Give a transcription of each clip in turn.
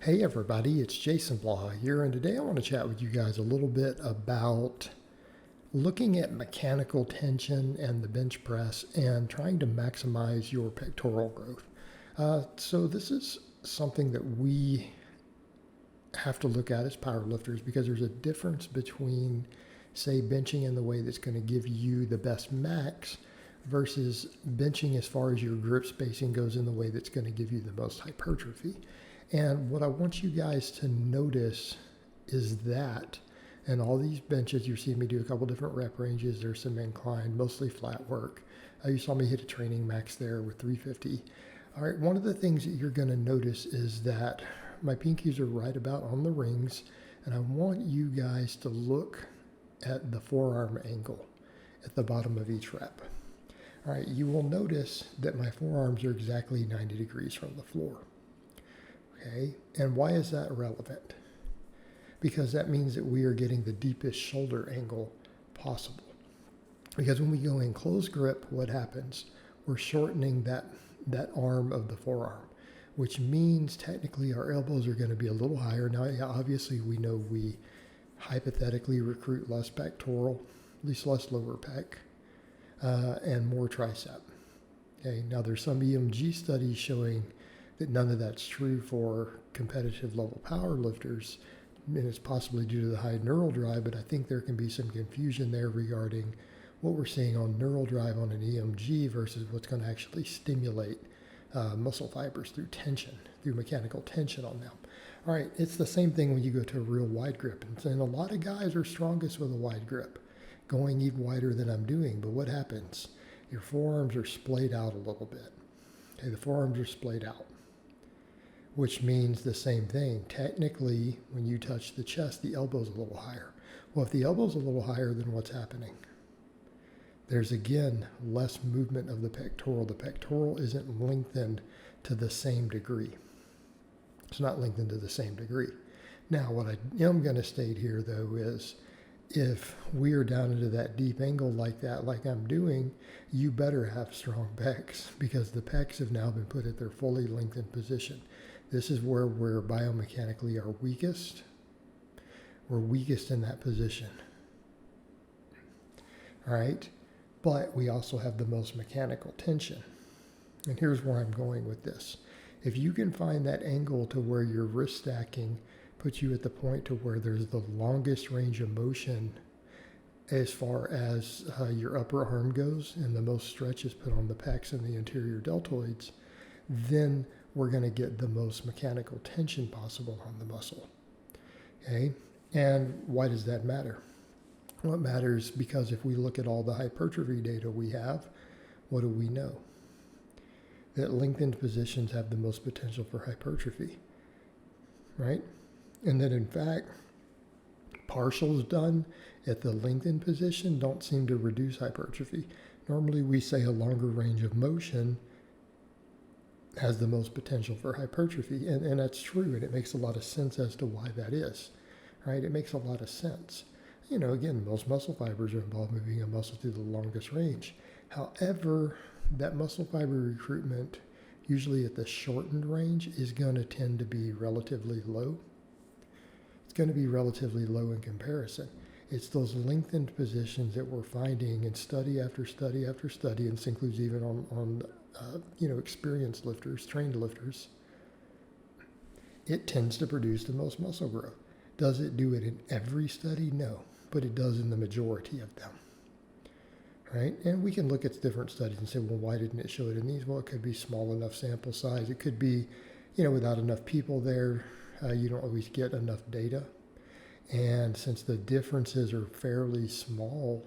Hey everybody, it's Jason Blaha here, and today I want to chat with you guys a little bit about looking at mechanical tension and the bench press and trying to maximize your pectoral growth. So this is something that we have to look at as powerlifters because there's a difference between, say, benching in the way that's going to give you the best max versus benching as far as your grip spacing goes in the way that's going to give you the most hypertrophy. And what I want you guys to notice is that, and all these benches, you see me do a couple different rep ranges. There's some incline, mostly flat work. You saw me hit a training max there with 350. All right, one of the things that you're going to notice is that my pinkies are right about on the rings, and I want you guys to look at the forearm angle at the bottom of each rep. All right, you will notice that my forearms are exactly 90 degrees from the floor. Okay, and why is that relevant? Because that means that we are getting the deepest shoulder angle possible. Because when we go in close grip, what happens? We're shortening that arm of the forearm, which means technically our elbows are going to be a little higher. Now, obviously, we know we hypothetically recruit less pectoral, at least less lower pec, and more tricep. Okay, now there's some EMG studies showing that none of that's true for competitive level power lifters, and it's possibly due to the high neural drive, but I think there can be some confusion there regarding what we're seeing on neural drive on an EMG versus what's going to actually stimulate muscle fibers through tension, through mechanical tension on them. All right, it's the same thing when you go to a real wide grip, and a lot of guys are strongest with a wide grip, going even wider than I'm doing, but what happens? Your forearms are splayed out a little bit. Okay, the forearms are splayed out, which means the same thing. Technically, when you touch the chest, the elbow's a little higher. Well, if the elbow's a little higher, then what's happening? There's, again, less movement of the pectoral. The pectoral isn't lengthened to the same degree. It's not lengthened to the same degree. Now, what I am going to state here, though, is if we are down into that deep angle like that, like I'm doing, you better have strong pecs because the pecs have now been put at their fully lengthened position. This is where we're biomechanically our weakest. We're weakest in that position. All right, but we also have the most mechanical tension. And here's where I'm going with this. If you can find that angle to where your wrist stacking puts you at the point to where there's the longest range of motion as far as your upper arm goes and the most stretch is put on the pecs and the anterior deltoids, then we're going to get the most mechanical tension possible on the muscle. Okay, and why does that matter? Well, it matters because if we look at all the hypertrophy data we have, what do we know? That lengthened positions have the most potential for hypertrophy, right? And that in fact, partials done at the lengthened position don't seem to reduce hypertrophy. Normally we say a longer range of motion has the most potential for hypertrophy, and that's true, and it makes a lot of sense as to why that is, right? It makes a lot of sense. You know, again, most muscle fibers are involved moving a muscle through the longest range. However, that muscle fiber recruitment, usually at the shortened range, is going to tend to be relatively low. It's going to be relatively low in comparison. It's those lengthened positions that we're finding in study after study after study, and this includes even on experienced lifters, trained lifters. It tends to produce the most muscle growth. Does it do it in every study? No, but it does in the majority of them. Right? And we can look at different studies and say, well, why didn't it show it in these? Well, it could be small enough sample size. It could be, without enough people there, you don't always get enough data. And since the differences are fairly small,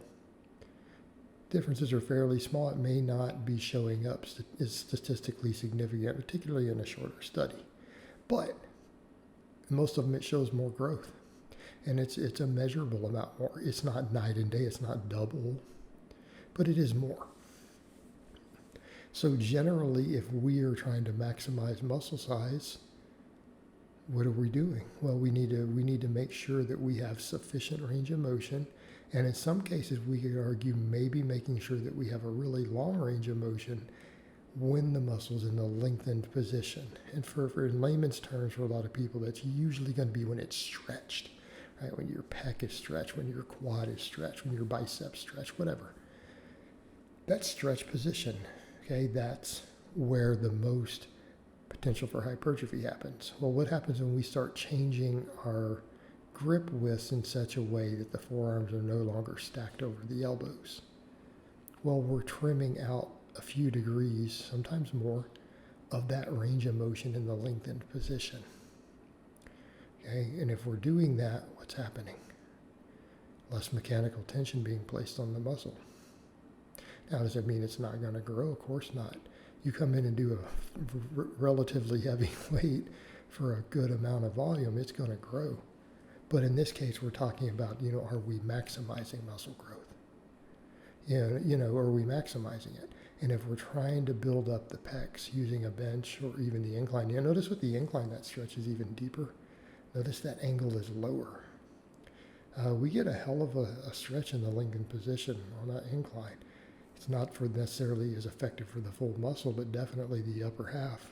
it may not be showing up as statistically significant, particularly in a shorter study. But most of them, it shows more growth. And it's a measurable amount more. It's not night and day. It's not double. But it is more. So generally, if we are trying to maximize muscle size, what are we doing? Well, we need to make sure that we have sufficient range of motion, and in some cases, we could argue maybe making sure that we have a really long range of motion when the muscle's in the lengthened position. And for in layman's terms, for a lot of people, that's usually going to be when it's stretched, right? When your pec is stretched, when your quad is stretched, when your biceps stretched, whatever. That stretch position, okay, that's where the most potential for hypertrophy happens. Well, what happens when we start changing our grip widths in such a way that the forearms are no longer stacked over the elbows? Well, we're trimming out a few degrees, sometimes more, of that range of motion in the lengthened position. Okay, and if we're doing that, what's happening? Less mechanical tension being placed on the muscle. Now, does that mean it's not going to grow? Of course not. You come in and do a relatively heavy weight for a good amount of volume, it's going to grow. But in this case, we're talking about, are we maximizing muscle growth? Are we maximizing it? And if we're trying to build up the pecs using a bench or even the incline, notice with the incline that stretch is even deeper. Notice that angle is lower. We get a hell of a stretch in the lengthened position on that incline. It's not for necessarily as effective for the full muscle, but definitely the upper half.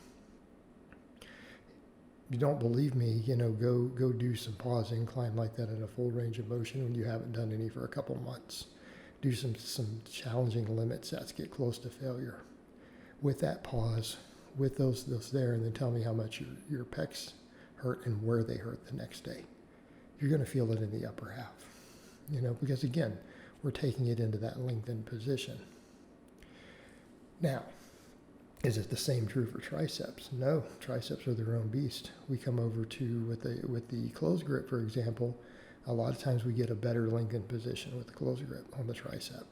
If you don't believe me, go do some pause incline like that in a full range of motion when you haven't done any for a couple months. Do some challenging limit sets, get close to failure. With that pause, with those there, and then tell me how much your pecs hurt and where they hurt the next day. You're going to feel it in the upper half, because again, we're taking it into that lengthened position. Now, is it the same true for triceps? No, triceps are their own beast. We come over to, with the closed grip, for example, a lot of times we get a better lengthened position with the closed grip on the tricep.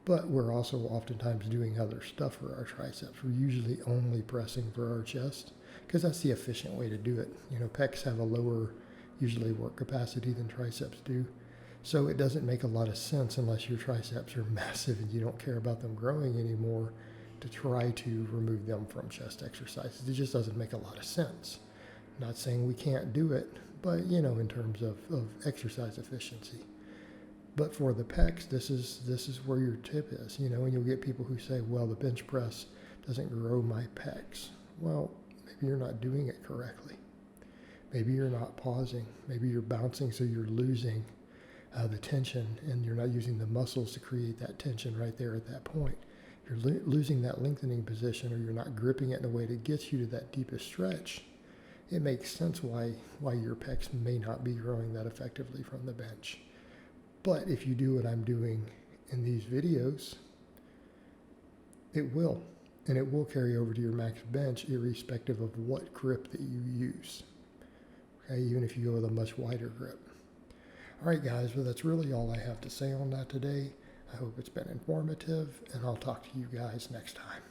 But we're also oftentimes doing other stuff for our triceps. We're usually only pressing for our chest because that's the efficient way to do it. Pecs have a lower, usually work capacity than triceps do. So it doesn't make a lot of sense unless your triceps are massive and you don't care about them growing anymore to try to remove them from chest exercises. It just doesn't make a lot of sense. Not saying we can't do it, but in terms of exercise efficiency. But for the pecs, this is where your tip is, and you'll get people who say, well, the bench press doesn't grow my pecs. Well, maybe you're not doing it correctly. Maybe you're not pausing. Maybe you're bouncing so you're losing the tension and you're not using the muscles to create that tension right there at that point. You're losing that lengthening position, or you're not gripping it in a way that gets you to that deepest stretch. It makes sense why your pecs may not be growing that effectively from the bench. But if you do what I'm doing in these videos, it will. And it will carry over to your max bench irrespective of what grip that you use. Okay, even if you go with a much wider grip. All right, guys, well, that's really all I have to say on that today. I hope it's been informative, and I'll talk to you guys next time.